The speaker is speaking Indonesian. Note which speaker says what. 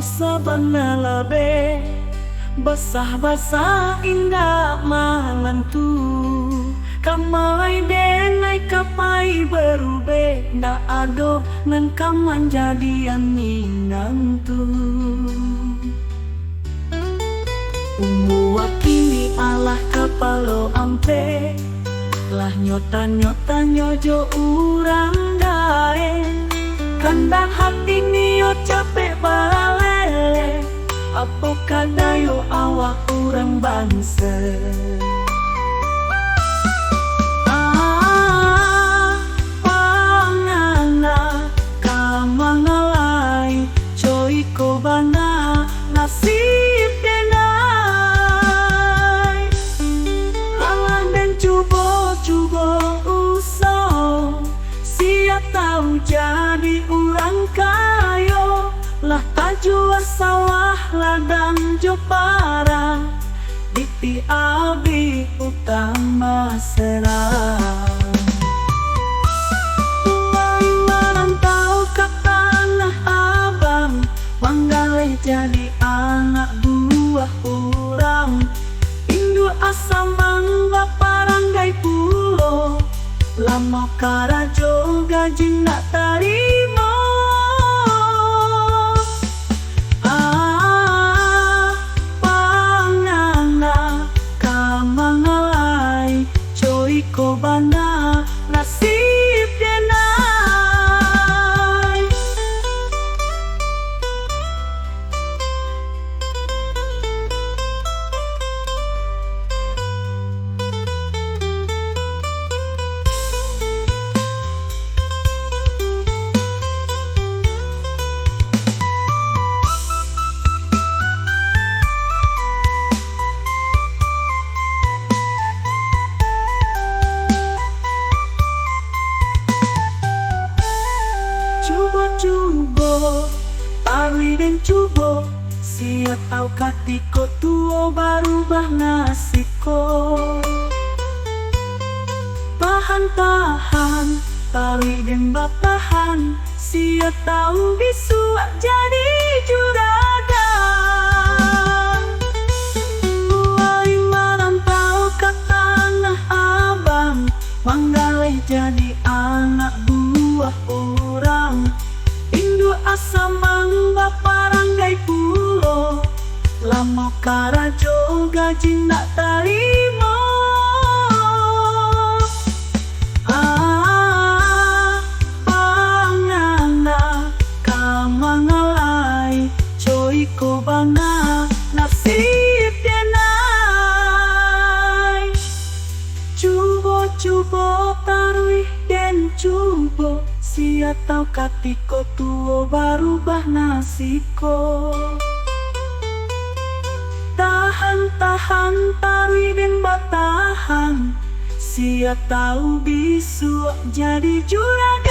Speaker 1: sabana labe basah-basah indah malantu kamai denai kapai berube na ado nan kaman jadian ninantu umuwakili alah kapalo ampe lah nyota-nyota nyojo urang dae kandang hati nio capek balele apa kadayo awak urang bangsa pangana kamangalai coy ko bana nasib denai alah dan cubo usau sia tahu jadi urang kayo lah tajua sawah ladang jo parang diti abi utama serang merantau ke tanah abang manggalai jadi anak buah urang indu asam mangga paranggai pulo lama karajo gaji nak tarimo pangana kamangalai coy ko bana nasib denai Cubo, tawi dan cubo sia tau katiko tuo barubah nasiko tahan-tahan tawi dan batahan sia tau bisu jadi juragan mulai merantau ke tanah abang manggalai jadi anak buah orang indu asam mangga paranggai pulo lama karajo gaji nak tarimo pangana kamangalai coy ko bana nasib denai cubo tarui den cubo sia tau katiko tuo barubah nasiko tahan-tahan tarui den batahan sia tau bisu jadi juragan